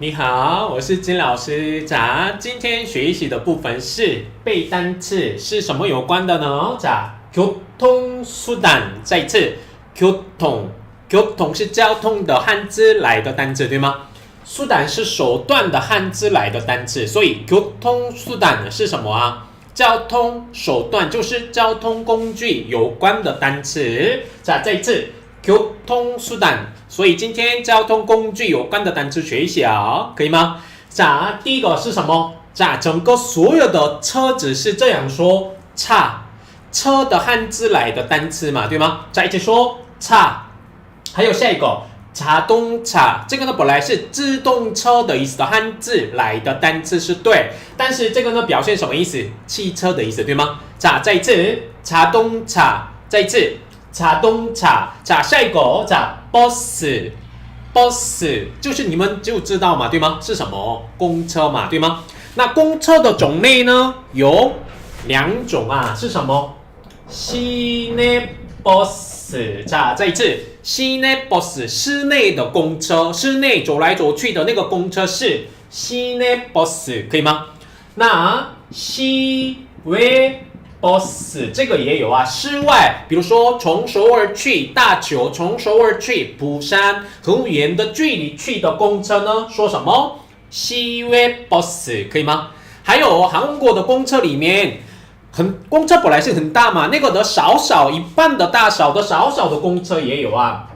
你好，我是金老师。今天学习的部分是背单词，是什么有关的呢？교통수단，再一次교통是交通的汉字来的单词，对吗？수단是手段的汉字来的单词，所以교통수단是什么啊？交通手段就是交通工具有关的单词。再一次교통수단，所以今天交通工具有关的单词学一下，可以吗？第一个是什么？整个所有的车子是这样说，车的汉字来的单词嘛，对吗？一起说차，还有下一个자동차，这个呢本来是自动车的意思的汉字来的单词是对，但是这个呢表现什么意思？汽车的意思，对吗？再一次자동차，再一次자동차，下一个bus，就是你们就知道嘛，对吗？是什么？公车嘛，对吗？那公车的种类呢有两种啊，是什么？시내버스，再一次시내버스，室内的公车，室内走来走去的那个公车是시내버스，可以吗？那시외버스这个也有啊，室外，比如说从首尔去大邱，从首尔去釜山，很远的距离去的公车呢，说什么？시외버스，可以吗？还有韩国的公车里面。公车本来是很大嘛，那个的一半的大小的小的公车也有啊。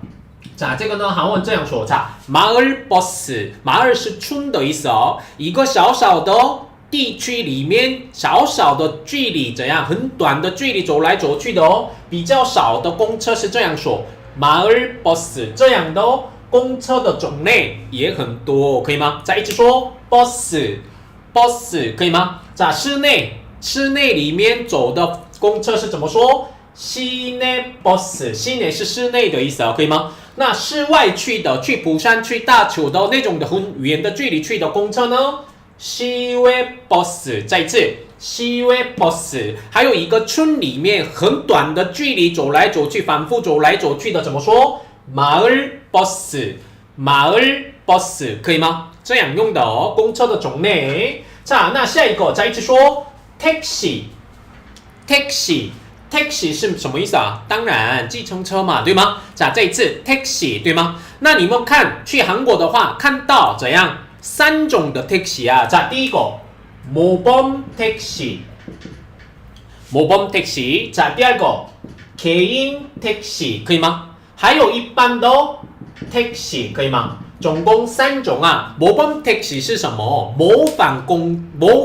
这个呢，韩文这样说，마을버스，马尔是村的意思哦，一个小的地区里面，小的距离怎样，很短的距离走来走去的哦，比较少的公车是这样说，마을버스这样的哦，公车的种类也很多，可以吗？再一起说 bus， 可以吗？室内里面走的公车是怎么说？시내버스，시내是室内的意思啊，可以吗？那室外去的，去釜山、去大邱的那种的很远的距离去的公车呢？시외버스，再一次시외버스，还有一个村里面很短的距离走来走去，反复走来走去的怎么说？마을버스，可以吗？这样用的哦，公车的种类。那下一个再一起说。taxi 是什么意思啊？当然，计程车嘛，对吗？这一次 taxi 对吗？那你们看去韩国的话，看到怎样三种的 taxi啊？第一个모범 taxi，第二个개인 taxi可以吗？还有一般的taxi可以吗？总共三种啊。모범 taxi是什么？模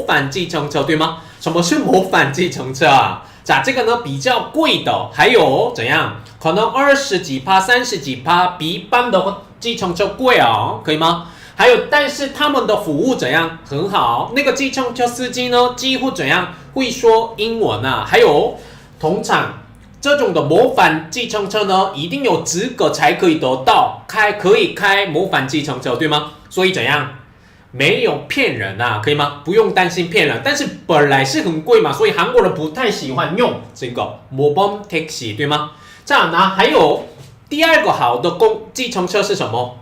仿计程车对吗？什么是模仿计程车啊？这个呢比较贵的，还有怎样？可能20几%、30几%比一般的计程车贵哦，可以吗？还有，但是他们的服务怎样？很好。那个计程车司机呢，几乎怎样会说英文啊？还有，通常这种的模仿计程车呢，一定有资格才可以得到可以开模仿计程车，对吗？所以怎样？没有骗人啊，可以吗？不用担心骗人，但是本来是很贵嘛，所以韩国人不太喜欢用这个모범 taxi，对吗？还有第二个好的计程车是什么？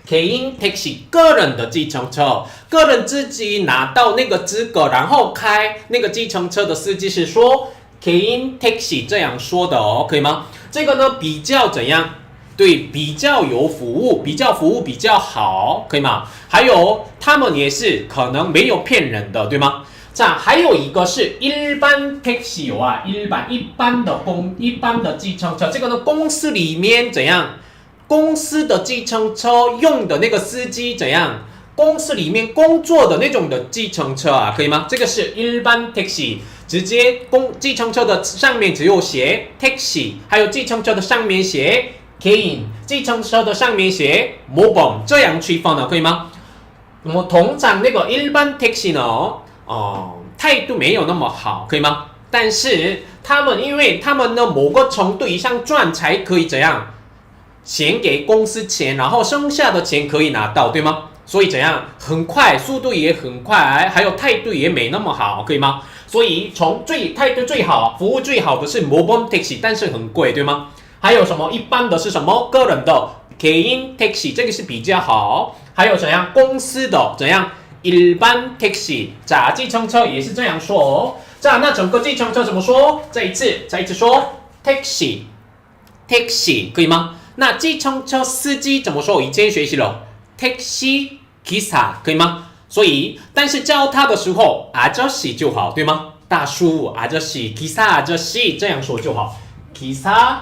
개인 taxi，个人的计程车，个人自己拿到那个资格，然后开那个计程车的司机是说개인 taxi这样说的哦，可以吗？这个呢比较怎样？对，比较有服务，比较好，可以吗？还有他们也是可能没有骗人的，对吗？还有一个是일반 taxi有啊，一般的计程车，这个呢公司里面怎样？公司的计程车用的那个司机怎样？公司里面工作的那种的计程车啊，可以吗？这个是일반 taxi，直接计程车的上面只有写 taxi， 还有计程车的上面写개인， 计程车的上面写모범，这样区分的，可以吗？那么通常那个일반 taxi呢，态度没有那么好，可以吗？但是因为他们的某个程度以上赚才可以怎样？钱给公司钱，然后剩下的钱可以拿到，对吗？所以怎样？很快，速度也很快，还有态度也没那么好，可以吗？所以态度最好、服务最好的是모범 taxi，但是很贵，对吗？还有什么一般的是什么？个人的개인 taxi，这个是比较好。还有怎样公司的怎样일반 택시， 자， 计程车也是这样说哦。자， 那整个计程车怎么说？再一次说 taxi，taxi 可以吗？那计程车司机怎么说？以前学习了 taxi 기사可以吗？所以，但是叫他的时候아저씨就好，对吗？大叔아저씨 기사 아저씨这样说就好。기사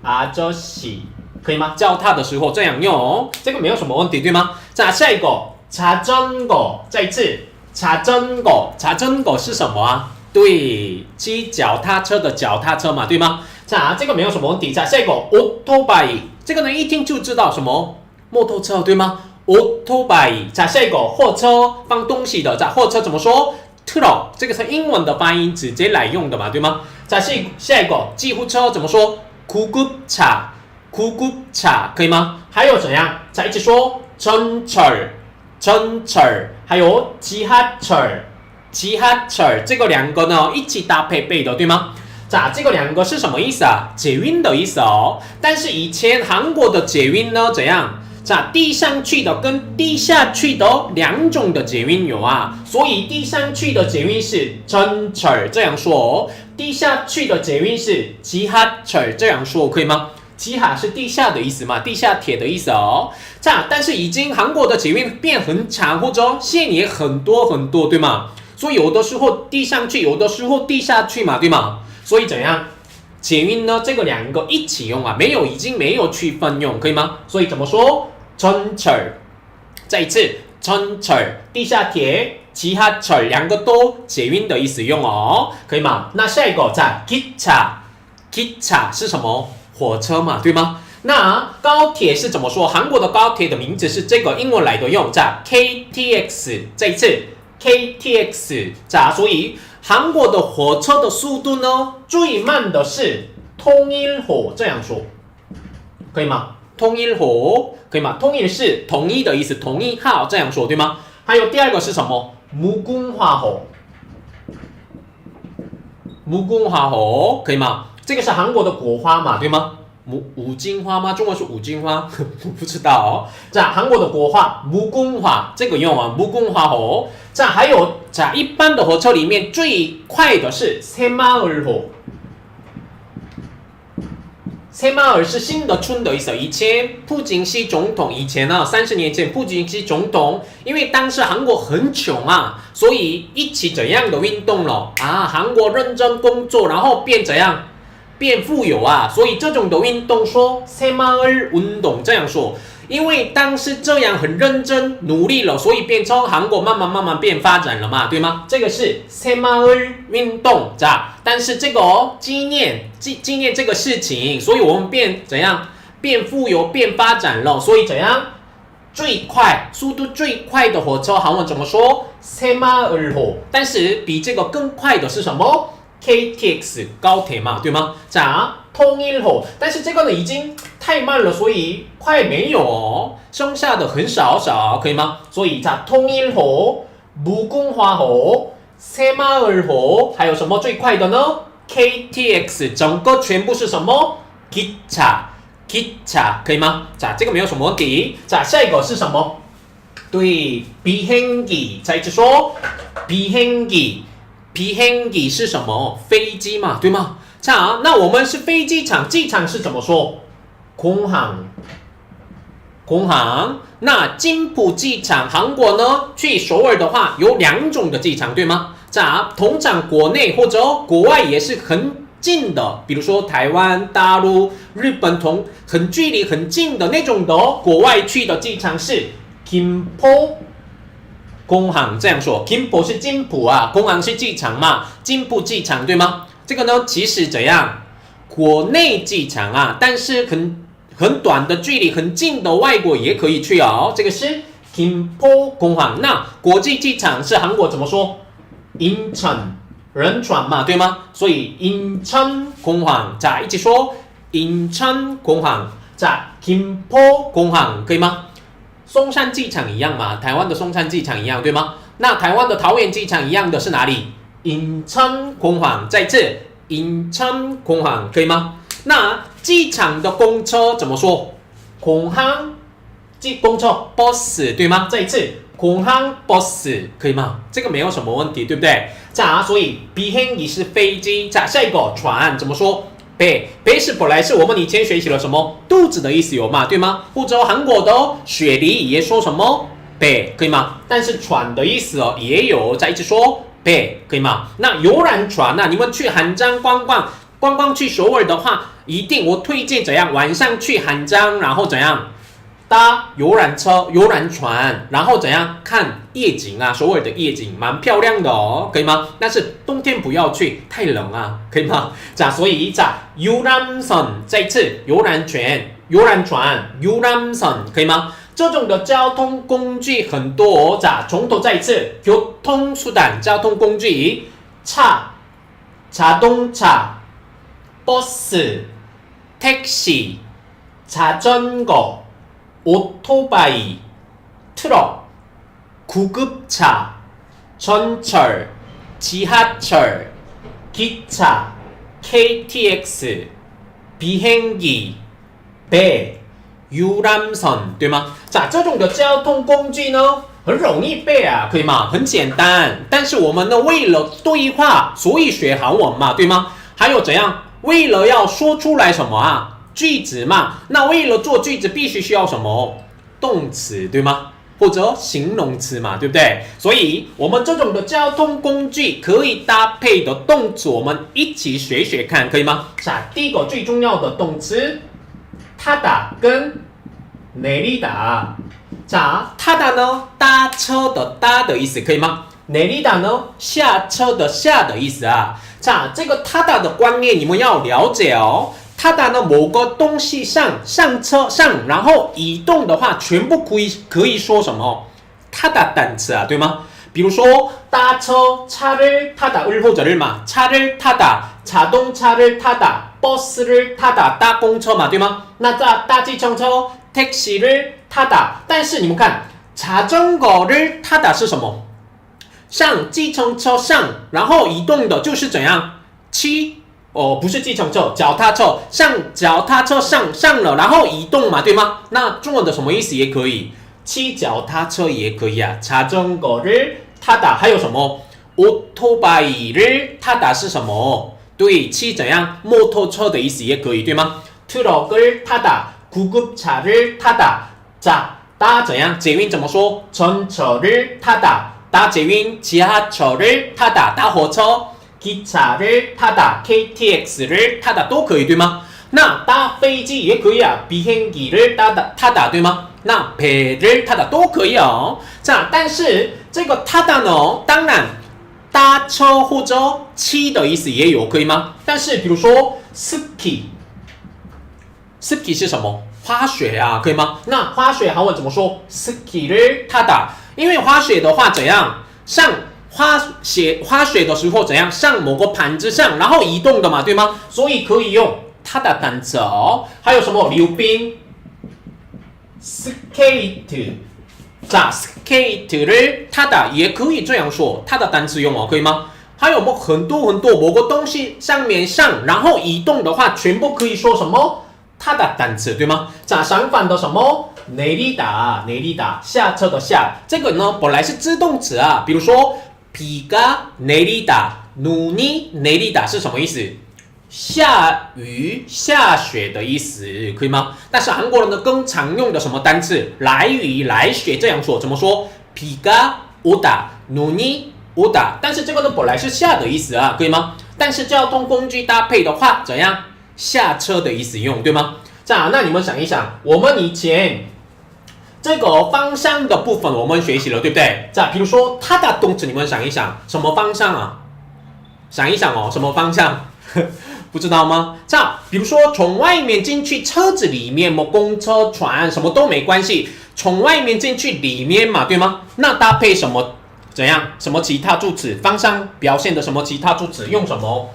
아저씨可以吗？叫他的时候这样用，这个没有什么问题，对吗？자， 下一个자전거，再一次자전거是什么啊？对，骑脚踏车的脚踏车嘛，对吗？자，这个没有什么问题。자，下一个오토바이，这个呢一听就知道什么摩托車，对吗？otobai， 자，下一个货车放东西的，자，货车怎么说 ？truck， 这个是英文的发音，直接来用的嘛，对吗？자，下一个救护车怎么说 ？구급차， 可以吗？还有怎样？자，一起说전철，还有지하철，这个两个呢一起搭配背的，对吗？자，这个两个是什么意思啊？捷运的意思哦。但是以前韩国的捷运呢怎样？자，地上去的跟地下去的两种的捷运有啊，所以地上去的捷运是전철这样说哦，地下去的捷运是지하철这样说，可以吗？지하是地下的意思嘛，地下铁的意思哦。자，但是已经韩国的捷运变很长，或者线也很多很多，对吗？所以有的时候地上去，有的时候地下去嘛，对吗？所以怎样？捷运呢，这个两个一起用啊，已经没有区分用，可以吗？所以怎么说？ 전철， 再一次 전철， 地下铁 지하철两个都捷运的意思用哦，可以吗？那下一个在 기차是什么？火车嘛，对吗？那高铁是怎么说？韩国的高铁的名字是这个英文来的用，在 KTX， 再一次 KTX， 所以韩国的火车的速度呢，最慢的是통일호，这样说，可以吗？통일호可以吗？通一是统一的意思，统一号这样说对吗？还有第二个是什么？무궁화호，可以吗？这个是韩国的国花嘛，对吗？五金花吗？中文是五金花，我不知道哦。韩国的国花무궁화这个用啊무궁화호。还有一般的火车里面最快的是새마을호。새마을是新的村的意思。以前朴槿惠总统30年前朴槿惠总统，因为当时韩国很穷啊，所以一起怎样的运动了啊？韩国认真工作，然后变怎样？变富有啊！所以这种的运动说새마을运动这样说。因为当时这样很认真努力了，所以变成韩国慢慢变发展了嘛，对吗？这个是새마을运动，但是这个纪念这个事情，所以我们变怎样？变富有，变发展了，所以怎样？最快速度最快的火车，韩文怎么说？새마을호。但是比这个更快的是什么？ KTX 高铁嘛，对吗？통일호，但是这个呢已经太慢了，所以快没有哦，剩下的很少，可以吗？所以통일호、무궁화호、새마을호，还有什么最快的呢 ？KTX， 整个全部是什么 ？기차， 可以吗？这个没有什么问题。下一个是什么？对，비행기，再一次说비행기是什么？飞机嘛，对吗？那我们是飞机场，机场是怎么说？공항。那金浦机场，韩国呢？去首尔的话有两种的机场，对吗？通常国内或者国外也是很近的，比如说台湾、大陆、日本距离很近的那种的国外去的机场是 김포 공항这样说 ，Kimpo 是金浦啊，公航是机场嘛，金浦机场对吗？这个呢，其实怎样？国内机场啊，但是很短的距离，很近的外国也可以去哦。这个是 Kimpo 공항。那国际机场是韩国怎么说？인천仁川嘛，对吗？所以인천 공항，一起说인천 공항。Kimpo 공항可以吗？松山机场一样嘛，台湾的松山机场一样，对吗？那台湾的桃园机场一样的是哪里？인천 공항。再次인천 공항可以吗？那机场的公车怎么说？공항 公车 bus 对吗？再一次，공항 bus 可以吗？这个没有什么问题，对不对？所以비행기是飞机。下一个船怎么说？배是本来是我们以前学习了什么肚子的意思有嘛，对吗？或者韩国的雪梨也说什么배可以吗？但是船的意思也有在一起说배可以吗？那游览船你们去韩江观光去首尔的话，一定我推荐怎样晚上去韩江，然后怎样搭游览车、游览船，然后怎样看夜景首尔的夜景蛮漂亮的可以吗？但是冬天不要去，太冷可以吗？所以游览船再一次游览船游览船可以吗？这种的交通工具很多从头再一次교통수단交通工具자동차 버스 택시 자전거 오토바이, 트럭, 구급차, 전철, 지하철, 기차, KTX, 비행기, 배, 유람선 对吗？这种的交通工具呢，很容易背可以吗？很简单。但是我们呢，为了对话，所以学韩文嘛，对吗？还有怎样？为了要说出来什么句子嘛，那为了做句子必须需要什么动词对吗？或者形容词嘛，对不对？所以我们这种的交通工具可以搭配的动词，我们一起学学看，可以吗？第一个最重要的动词타다跟내리다。타다呢，搭车的搭的意思，可以吗？내리다呢，下车的下的意思这个타다的观念你们要了解타다呢，某个东西上车上，然后移动的话，全部可以说什么타다单词对吗？比如说搭车차를 타다或者是嘛차를 타다 자동차를 타다 버스를 타다搭公车嘛，对吗？那搭计程车택시를 타다，但是你们看자전거를 타다是什么？上计程车上，然后移动的就是怎样不是计程车，脚踏车上脚踏车上了，然后移动嘛，对吗？那中文的什么意思也可以，骑脚踏车也可以자전거를 타다，还有什么오토바이를 타다是什么？对，骑怎样摩托车的意思也可以，对吗？트럭을 타다，구급차를 타다，搭怎样？捷运怎么说？전철을 타다，搭捷运지하철을 타다，搭火车。기차를 타다, KTX를 타다都可以，对吗？那搭飞机也可以비행기를 타다，对吗？那배를 타다都可以但是这个타다呢，当然搭车或者骑的意思也有，可以吗？但是比如说 ski 是什么？滑雪可以吗？那滑雪韩文怎么说 ？ski를 타다，因为滑雪的话怎样上？滑雪的时候怎样上某个盘子上，然后移动的嘛，对吗？所以可以用타다单词还有什么溜冰 skate skate를 타다也可以这样说，타다单词用可以吗？还有很多某个东西上面上，然后移动的话，全部可以说什么타다单词，对吗？相反的什么내리다下车的下，这个呢本来是自动词比如说비가 내리다, 눈이 내리다是什么意思？下雨、下雪的意思，可以吗？但是韩国人呢更常用的什么单词？来雨、来雪这样说，怎么说？비가 오다, 눈이 오다。但是这个呢本来是下的意思可以吗？但是交通工具搭配的话，怎样？下车的意思用，对吗？那你们想一想，我们以前这个方向的部分我们学习了，对不对？比如说타다动词，你们想一想，什么方向想一想什么方向？不知道吗？比如说从外面进去车子里面，公车、船什么都没关系，从外面进去里面嘛，对吗？那搭配什么？怎样？什么其他助词？方向表现的什么其他助词？用什么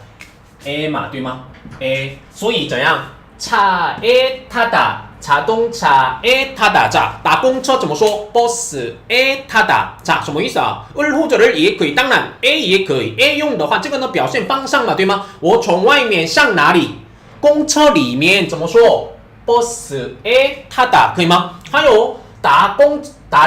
？a 嘛，对吗 ？a， 所以怎样？차에 타다。자동차에 타다。打公车怎么说 ？버스에 타다。什么意思或者也可以，当然 A 也可以。A 用的话，这个呢表现方向嘛，对吗？我从外面上哪里？公车里面怎么说？버스에 타다可以吗？还有打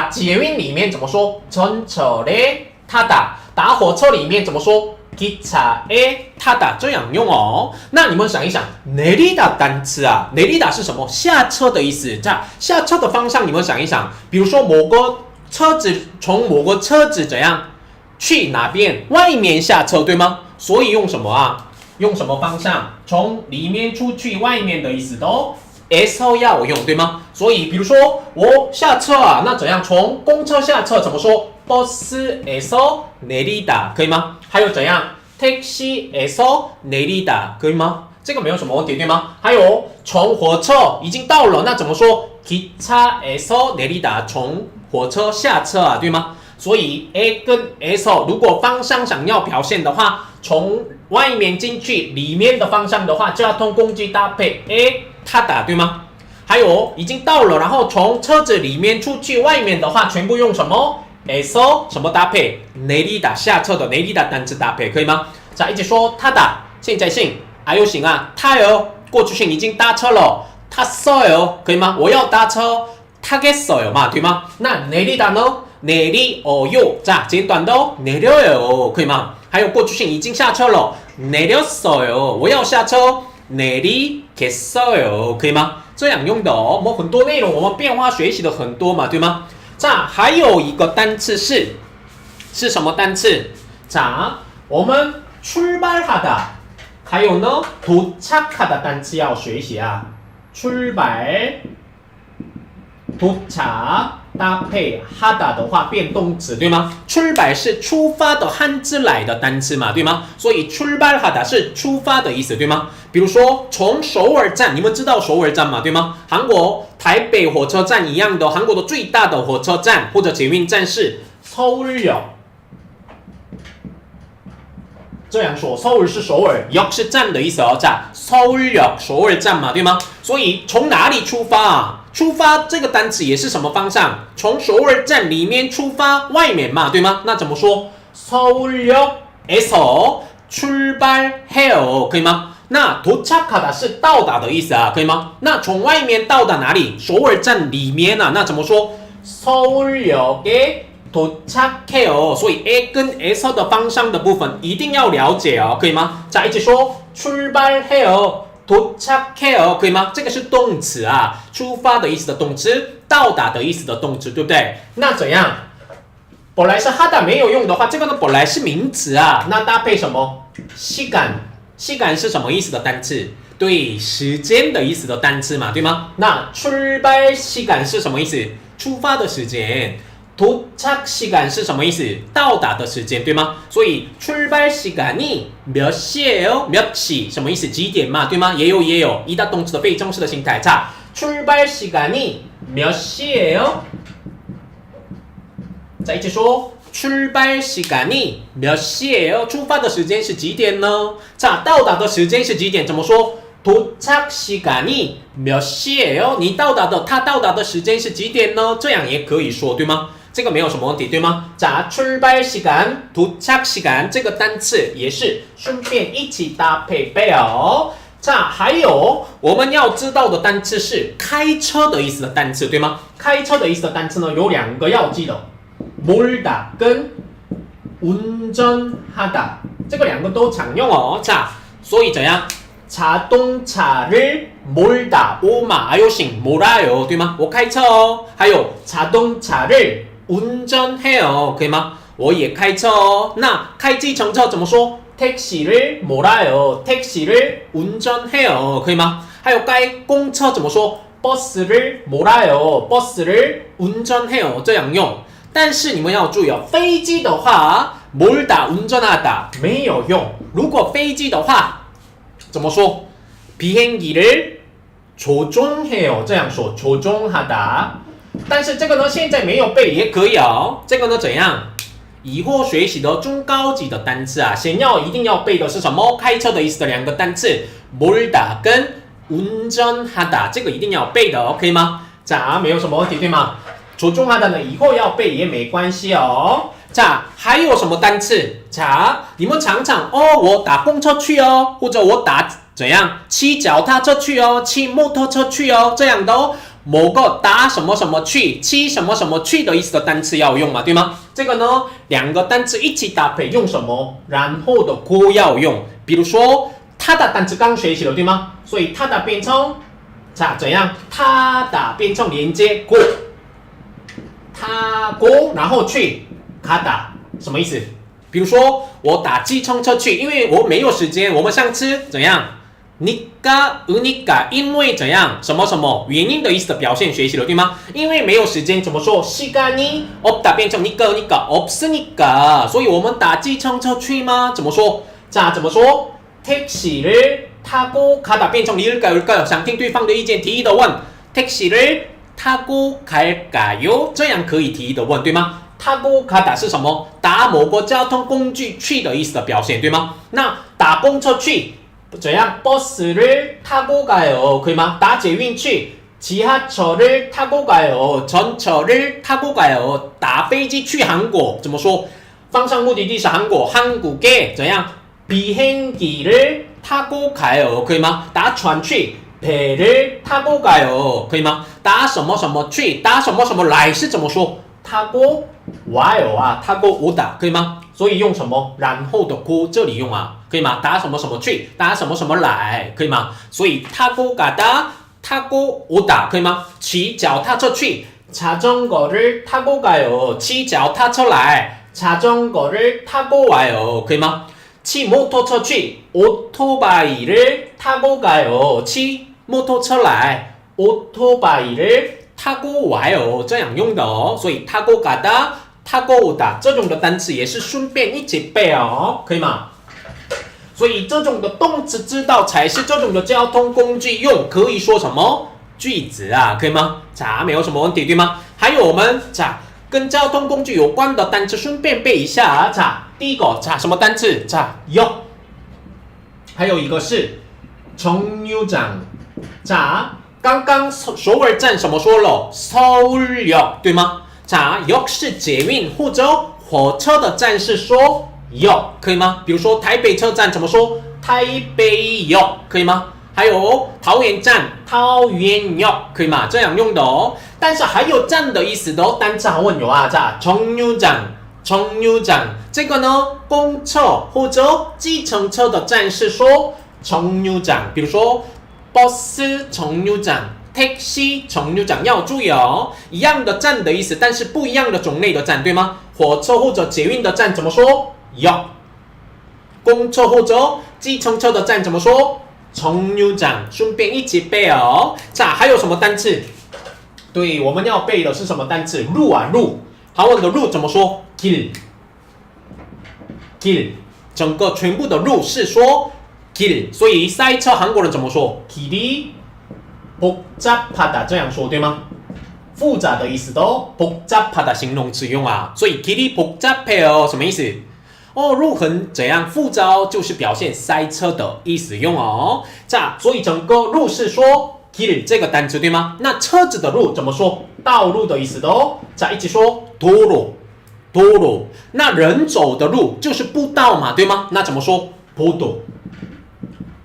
捷运里面怎么说？전철에 타다。打火车里面怎么说？기차에 타다。这样用哦。那你们想一想，내리다单词啊，내리다是什么？下车的意思。자，下车的方向你们想一想，比如说某个车子从某个车子怎样去哪边？外面下车，对吗？所以用什么啊？用什么方向？从里面出去，外面的意思都에서要用，对吗？所以比如说我下车啊，那怎样？从公车下车怎么说？버스에서 내리다，可以吗？还有怎样？택시에서 내리다，可以吗？这个没有什么问题，对吗？还有从火车已经到了，那怎么说？기차에서 내리다，从火车下车啊，对吗？所以 A 跟 에서 如果方向想要表现的话，从外面进去里面的方向的话，交通工具搭配 A 타다，对吗？还有已经到了，然后从车子里面出去外面的话，全部用什么？ 에서 什么搭配？ 내리다下车的 내리다单词搭配，可以吗？再一起说 타다现在性还有型啊，타요过去性已经搭车了，탔어요可以吗？我要搭车타겠어요嘛，对吗？那 내리다呢？ 내리어요 자简短的哦， 내려요可以吗？还有过去性已经下车了， 내렸어요我要下車， 내리겠어요可以吗？这样用的哦，我们很多内容我们变化学习的很多嘛，对吗？자还有一个单词是什么单词？ 자我们출발하다还有呢도착하다单词要学习啊， 출발 도착搭配 하다 的话变动词，对吗？ 출발是出发的汉字来的单词嘛，对吗？所以 출발하다是出发的意思，对吗？比如说从首尔站，你们知道首尔站吗？对吗？韩国台北火车站一样的，韩国的最大的火车站或者捷运站是서울역。这样说，首尔是首尔，역是站的意思哦。자 서울역首尔站嘛，对吗？所以从哪里出发啊？出发这个单词也是什么方向？从首尔站里面出发，外面嘛，对吗？那怎么说？ 서울역에서 출발해요， 可以吗？那도착하다是到达的意思啊，可以吗？那从外面到达哪里？首尔站里面啊，那怎么说？ 서울역에 도착해요。 所以 A 跟 에서 的方向的部分一定要了解哦，可以吗？再一起说 출발해요。 도착해요可以吗？这个是动词啊，出发的意思的动词，到达的意思的动词，对不对？那怎样？本来是하다没有用的话，这个呢本来是名词啊，那搭配什么？시간，시간是什么意思的单词？对，时间的意思的单词嘛，对吗？那출발시간是什么意思？出发的时间。도착시간是什么意思？到达的时间，对吗？所以출발시간이 몇 시예요？ 몇 시什么意思？几点嘛，对吗？也有一大动词的被动式的形态。자 출발시간이 몇 시예요？ 再一起说출발시간이 몇 시예요？ 出发的时间是几点呢？자到达的时间是几点？怎么说？ 도착시간이 몇 시예요？ 你到达的，他到达的时间是几点呢？这样也可以说，对吗？这个没有什么问题，对吗？자 출발시간 도착시간这个单词也是顺便一起搭配背哦。자还有我们要知道的单词是开车的意思的单词，对吗？开车的意思的单词呢有两个要记得， 몰다跟 운전하다这个两个都常用哦。자所以怎样？ 자동차를 몰다 오마 아요싱 몰아요， 对吗？我开车哦。还有 자동차를 운전해요， 可以吗？我也开车哦。那开计程车怎么说？ 택시를 몰아요， 택시를 운전해요， 可以吗？还有该公车怎么说？ 버스를 몰아요， 버스를 운전해요， 这样用。但是你们要注意哦，飞机的话 몰다 운전하다没有用。如果飞机的话怎么说？ 비행기를 조종해요， 这样说 조종하다。 但是这个呢现在没有背也可以哦。这个呢怎样？以后学习的中高级的单词啊，先要一定要背的是什么？开车的意思的两个单词 몰다 跟 운전하다， 这个一定要背的哦，可以吗？ 자没有什么问题对吗？ 조종하다呢以后要背也没关系哦。 자还有什么单词？ 자你们常常哦我打公车去哦，或者我打怎样骑脚踏车去哦，骑摩托车去哦，这样的哦。某个打什么什么去，吃什么什么去的意思的单词要用嘛，对吗？这个呢，两个单词一起搭配用什么？然后的锅要用，比如说他的单词刚学习了，对吗？所以他的变成怎样？他的变成连接锅，他锅然后去他打什么意思？比如说我打计程车去，因为我没有时间，我们上次怎样？因为怎样什么什么原因的意思的表现学习了，对吗？因为没有时间怎么说？시간이 없다变成없으니까，所以我们打计程车去吗？怎么说？怎么说？택시를 타고 가다变成일까요？想听对方的意见，提议的问。택시를 타고 갈까요？这样可以提议的问，对吗？타고 가다是什么？打某个交通工具去的意思的表现，对吗？那打公车去。怎样？ 버스를 타고 가요， 可以吗？打捷运去， 지하철을 타고 가요， 전철을 타고 가요。 打飞机去韩国怎么说？方向目的地是韩国，한국에怎样？ 비행기를 타고 가요， 可以吗？打船去， 배를 타고 가요， 可以吗？打什么什么去，打什么什么来是怎么说？ 타고 와요啊， 타고 오다， 可以吗？所以用什么？然后的고这里用啊，可以吗？打什么什么去，打什么什么来，可以吗？所以타고 가다， 타고 오다， 可以吗？骑脚踏车去，자전거를 타고 가요， 骑脚踏车来， 자전거를 타고 와요， 可以吗？骑摩托车去， 오토바이를 타고 가요， 骑摩托车来， 오토바이를 타고 와요， 这样用的哦。所以타고 가다。타고 오다这种的单词也是顺便一起背哦，可以吗？所以这种的动词知道才是这种的交通工具用，可以说什么句子啊？可以吗？没有什么问题，对吗？还有我们跟交通工具有关的单词顺便背一下第一个什么单词？역，还有一个是정류장。刚刚首尔站什么说了？서울역，对吗？역是捷运或者火车的站是说역，可以吗？比如说台北车站怎么说？台北역，可以吗？还有桃园站桃园역，可以吗？这样用的哦。但是还有站的意思的哦，单词好问有정류장，这个呢，公车或者计程车的站是说정류장，比如说버스 정류장。택시 정류장要注意哦，一样的站的意思，但是不一样的种类的站，对吗？火车或者捷运的站怎么说？역。公车或者计程车的站怎么说？정류장。顺便一起背哦。还有什么单词？对，我们要背的是什么单词？路啊，路。韩文的路怎么说？길。整个全部的路是说길，所以塞车韩国人怎么说？길이 복잡하다这样说对吗？复杂的意思的哦，복잡하다形容词用啊，所以길이 복잡해요什么意思？路很怎样复杂哦，就是表现塞车的意思用哦。所以整个路是说길这个单词对吗？那车子的路怎么说？道路的意思的哦。一起说도로。那人走的路就是步道嘛，对吗？那怎么说？보도。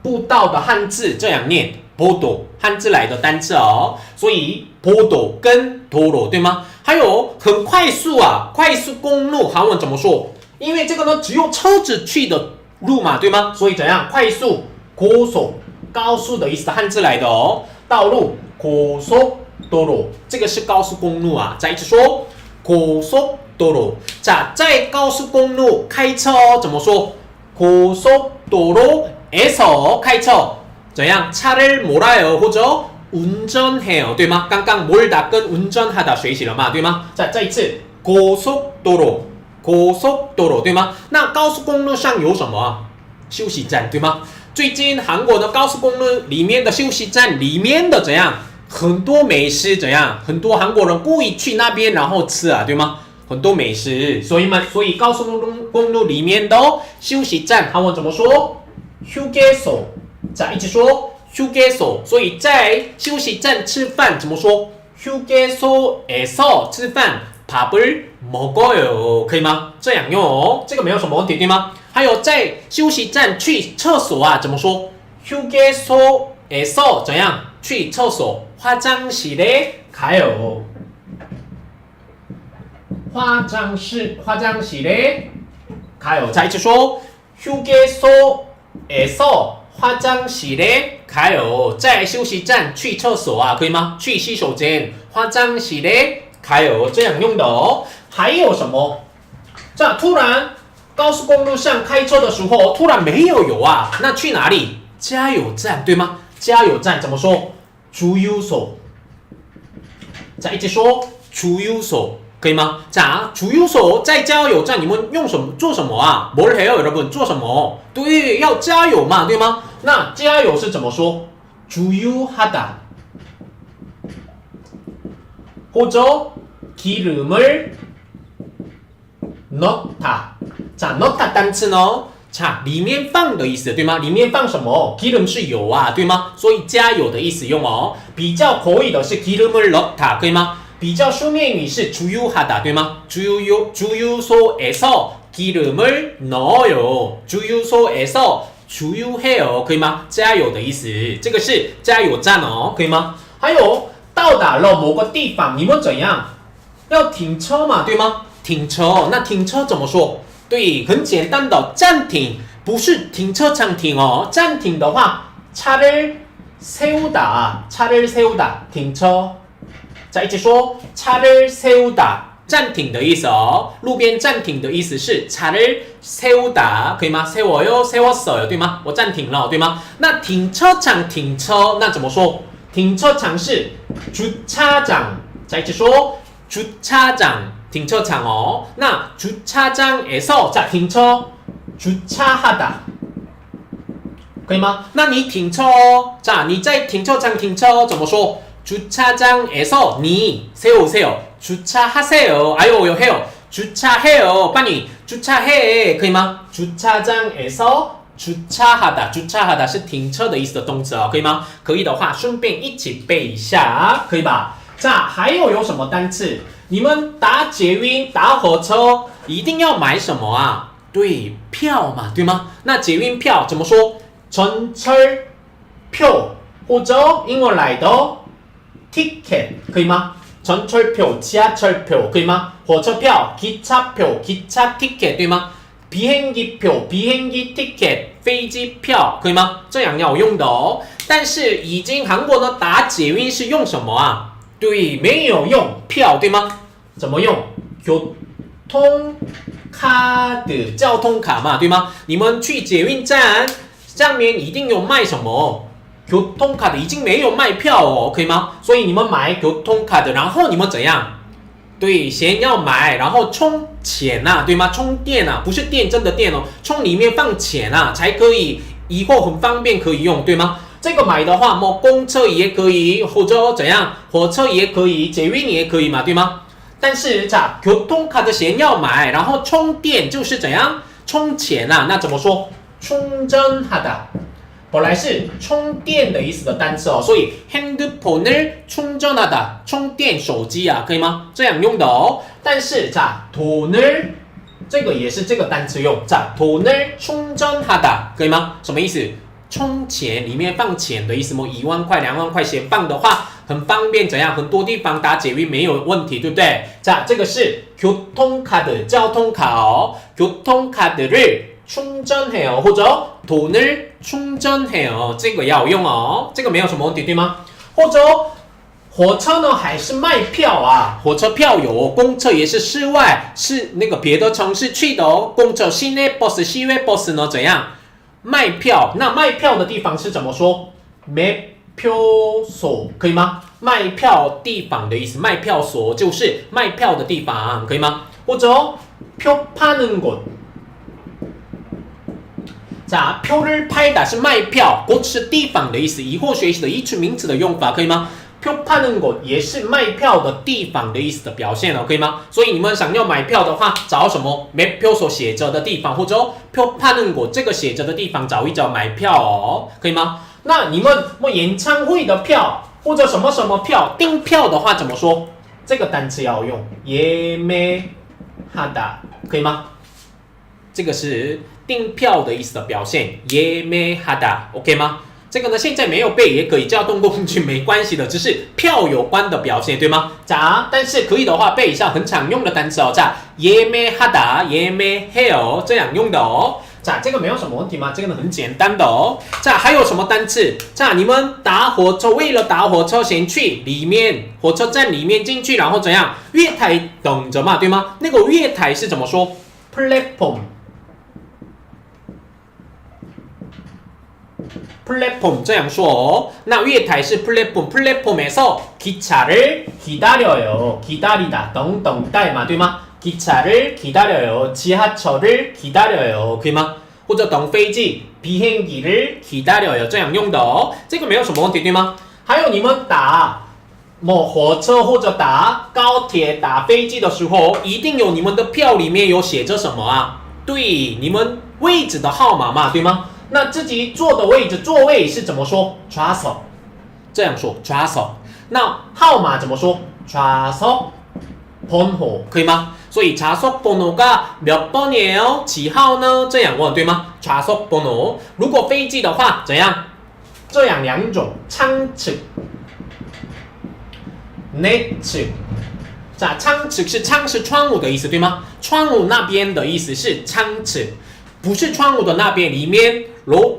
步道的汉字这样念。보도汉字来的单词哦，所以보도跟도로对吗？还有很快速啊，快速公路韩文怎么说？因为这个呢只有车子去的路嘛，对吗？所以怎样？快速고속高速的意思的汉字来的哦，道路고속도로这个是高速公路啊，再一次说고속도로。在高速公路开车哦，怎么说？고속도로에서开车。怎样？차를 몰아요或者운전해요对吗？刚刚몰다跟운전하다学习了嘛，对吗？再一次고속도로对吗？那高速公路上有什么？休息站对吗？最近韩国的高速公路里面的休息站里面的怎样？很多美食怎样？很多韩国人故意去那边然后吃啊，对吗？很多美食，所以高速公路里面的休息站韩文怎么说？휴게소。一起说휴게소，所以在休息站吃饭怎么说？휴게소에서吃饭，밥을 먹어요，可以吗？这样用哦，这个没有什么问题，对吗？还有在休息站去厕所啊，怎么说？휴게소에서怎样去厕所？ 화장실에 가요. 화장실에 가요. 자, 이제说 휴게소에서 화장실에 가요. 在休息站去厕所啊，可以吗？去洗手间，화장실에 가요. 这样用的哦。还有什么？这突然高速公路上开车的时候，突然没有油啊，那去哪里？加油站，对吗？加油站怎么说？주유소。再一直说주유소。可以吗？자， 주유소在加油站，你们用什么做什么啊？뭘 해요， 여러분？做什么？对，要加油嘛，对吗？那加油是怎么说？주유하다，或者기름을 넣다。자，넣다单词呢？자，里面放的意思，对吗？里面放什么？기름是油啊，对吗？所以加油的意思用哦。比较口语的是기름을 넣다，可以吗？比较书面语是주유하다，对吗？주유소에서 기름을 넣어요。주유소에서 주유해요，可以吗？加油的意思，这个是加油站哦，可以吗？还有到达了某个地方，你们怎样？要停车嘛，对吗？停车，那停车怎么说？对，很简单的，暂停，不是停车场停哦。暂停的话，차를세우다，停车。再一起说차를세우다，暂停的意思哦。路边暂停的意思是차를세우다，可以吗？세워요，세웠어요，对吗？我暂停了，对吗？那停车场停车，那怎么说？停车场是주차장，再一起说주차장，停车场哦。那주차장에서 자停车주차하다，可以吗？那你停车哦，자你在停车场停车怎么说？ 주차장에서 니 세우세요. 주차하세요. 아유 해요. 주차해요. 빨리 주차해. 可以吗？ 주차장에서 주차하다. 주차하다 是停车的意思的动词哦，可以吗？可以的话，顺便一起背一下，可以吧？还有什么单词？你们搭捷运、搭火车一定要买什么啊？对，票嘛，对吗？那捷运票怎么说？전철표或者英文来的。 ticket 可以吗？ 전철표、 지하철표可以吗？ 火车票、 기차표、 기차 ticket 对吗？ 비행기표、 비행기 ticket 飞机票可以吗？这样要用的哦。但是已经韩国呢打捷运是用什么啊？对，没有用票对吗？怎么用？ 교통카드 交通卡嘛对吗？你们去捷运站上面一定有卖什么？ 교통카드 已经没有卖票哦，可以吗？所以你们买 교통카드， 然后你们怎样？对，先要买，然后充钱啊，对吗？充电啊，不是电真的电哦，充里面放钱啊，才可以，以后很方便可以用，对吗？这个买的话，公车也可以，或者怎样，火车也可以，捷运也可以嘛，对吗？但是교통카드先要买，然后充电就是怎样？充钱啊，那怎么说？충전하다。 本来是充电的意思的单词哦，所以 핸드폰을 충전하다 充电手机啊，可以吗？这样用的哦。但是돈을这个也是这个单词用，돈을 충전하다可以吗？什么意思？充钱里面放钱的意思吗？1万块、2万块钱放的话，很方便，怎样？很多地方打捷运没有问题，对不对？这个是 교통카드 交通卡哦 ，교통카드를 충전해요， 或者돈을 충전해요， 这个要用哦，这个没有什么问题，对吗？或者火车呢，还是卖票啊？火车票有哦，公车也是室外，是那个别的城市去的哦。公车시내 버스、西외 버스呢怎样？卖票，那卖票的地方是怎么说？ 매표소可以吗？卖票地方的意思，卖票所就是卖票的地方，可以吗？或者표 파는 곳。 표를 팔다是卖票，곳是地方的意思，以后学习的一词名词的用法，可以吗？ 표 파는 곳也是卖票的地方的意思的表现哦，可以吗？所以你们想要买票的话，找什么 매표所写着的地方，或者표 파는 곳这个写着的地方找一找买票哦，可以吗？那你们演唱会的票或者什么什么票订票的话怎么说？这个单词要用예매하다，可以吗？这个是订票的意思的表现，예매하다，OK吗？这个呢，现在没有背也可以，交通工具没关系的，只是票有关的表现，对吗？자，但是可以的话背一下很常用的单词哦。자， 예매하다、예매해요这样用的哦。자，这个没有什么问题吗？这个呢很简单的哦。자，还有什么单词？자，你们搭火车，为了搭火车先去里面火车站里面进去，然后怎样？月台等着嘛，对吗？那个月台是怎么说 ？platform。platform 这样说哦，那月台是 platform에서 기차를 기다려요, 기다리다等待嘛，对吗？ 기차를 기다려요, 지하철을 기다려요， 可以吗？或者等飞机 비행기를 기다려요这样用的哦，这个没有什么问题，对吗？还有你们打火车或者打高铁、打飞机的时候，一定有你们的票里面有写着什么啊？对，你们位置的号码嘛，对吗？那自己坐的位置，座位是怎么说？좌석这样说，좌석。那号码怎么说？좌석번호可以吗？所以좌석번호가 몇 번이에요？ 几号呢？这样问对吗？좌석번호。如果飞机的话，怎样？这样两种，창측、내측。창측是창是窗户的意思，对吗？窗户那边的意思是창측，不是窗户的那边，里面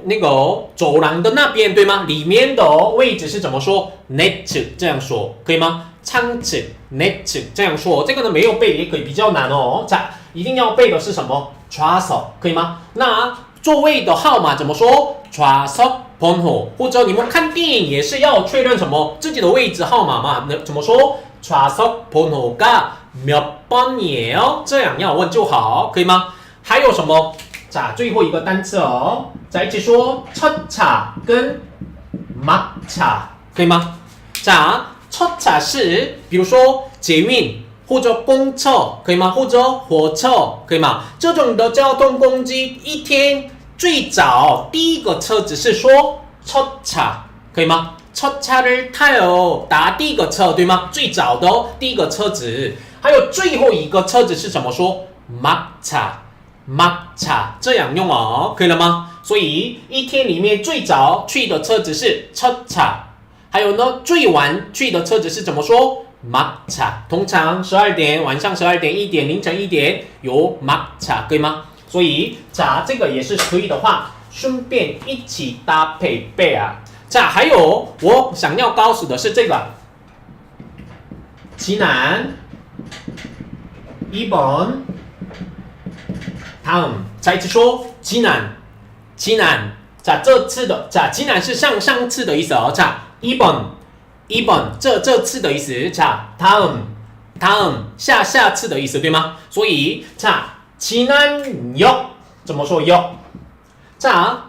那个走廊的那边，对吗？里面的位置是怎么说 ？내측这样说可以吗？창측、내측这样说，这个呢没有背也可以，比较难哦。一定要背的是什么？좌석可以吗？那座位的号码怎么说？좌석번호。或者你们看电影也是要确认什么自己的位置号码嘛？那怎么说？좌석번호가 몇 번이에요？ 这样要问就好，可以吗？还有什么？最后一个单词哦，再一起说첫차跟막차可以吗？첫차是比如说捷运或者公车可以吗？或者火车可以吗？这种的交通工具一天最早第一个车子是说첫차可以吗？첫차를 타요搭第一个车对吗？最早的第一个车子，还有最后一个车子是怎么说？막차这样用哦，可以了吗？所以一天里面最早去的车子是첫차，还有呢最晚去的车子是怎么说？막차。通常12点、晚上12点、1点、凌晨1点有막차，可以吗？所以这个也是可以的话，顺便一起搭配背啊。还有我想要告诉的是这个，지난2번 다음， 再一次说지난。这次的지난是上次的意思哦。2번这次的意思。다음下次的意思，对吗？所以지난역怎么说역？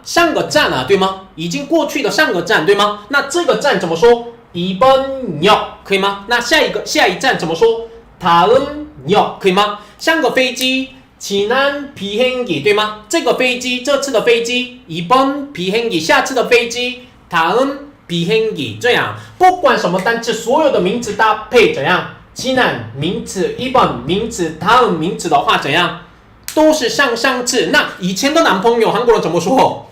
上个站啊，对吗？已经过去的上个站，对吗？那这个站怎么说？2번역可以吗？那下一站怎么说？다음역可以吗？上个飞机지난 비행기对吗？这个飞机，这次的飞机이번 비행기下次的飞机다음 비행기这样，不管什么单词，所有的名词搭配怎样？지난名词，이번名词，다음名词的话怎样？都是上次。那以前的男朋友韩国人怎么说？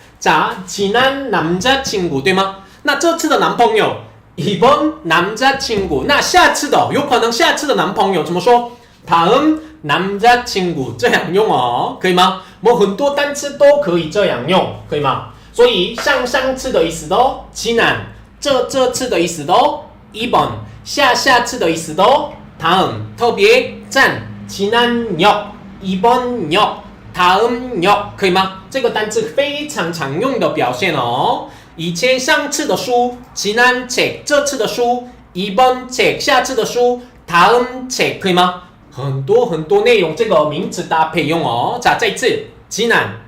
지난 남자친구对吗？那这次的男朋友이번 남자친구。那下次的有可能下次的男朋友怎么说？다음 남자친구这样用哦，可以吗？我很多单词都可以这样用，可以吗？所以上次的意思的哦，지난这次的意思的哦，2번下次的意思的哦，다음特别站지난역、2번역、다음역可以吗？这个单词非常常用的表现哦。以前上次的书지난책这次的書이번책下次的书다음책可以吗？很多内容，这个名词搭配用哦。再一次지난，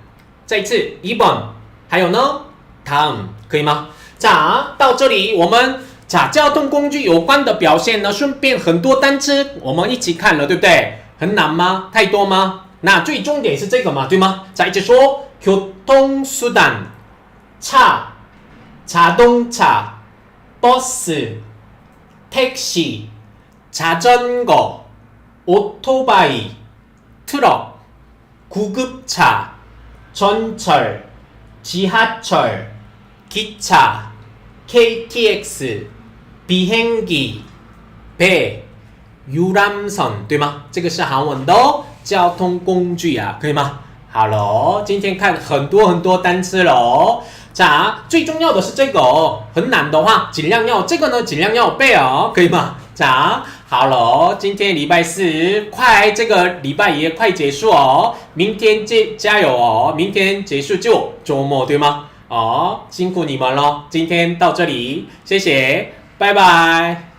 再一次2번，还有呢다음可以吗？到这里我们交通工具有关的表现呢，顺便很多单词我们一起看了，对不对？很难吗？太多吗？那最重点是这个嘛，对吗？一直说교통수단 자동차, 버스, 택시, 자전거, 오토바이, 트럭, 구급차, 전철, 지하철, 기차, KTX, 비행기, 배, 유람선，对吗？这个是韩文的交通工具啊，可以吗？好喽，今天看很多单词喽。자，最重要的是这个哦，很难的话，尽量要这个呢，尽量要背哦，可以吗？자，好喽，今天礼拜四，快这个礼拜也快结束哦，明天加油哦，明天结束就周末，对吗？哦，辛苦你们咯，今天到这里，谢谢，拜拜。